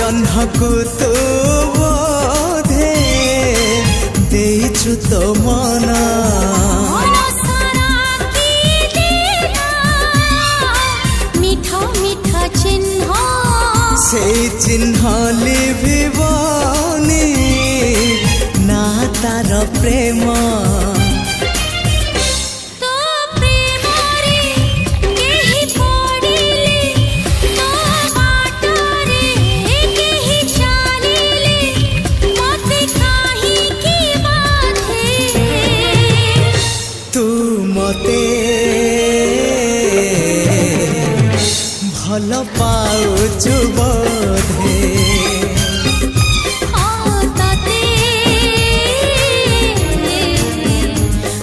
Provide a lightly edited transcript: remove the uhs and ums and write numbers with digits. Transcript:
जह्नकु तू बोधे देइछु तो मना से चिन्ह लिभिबनी ना तार प्रेम तू मते भल पाउछु।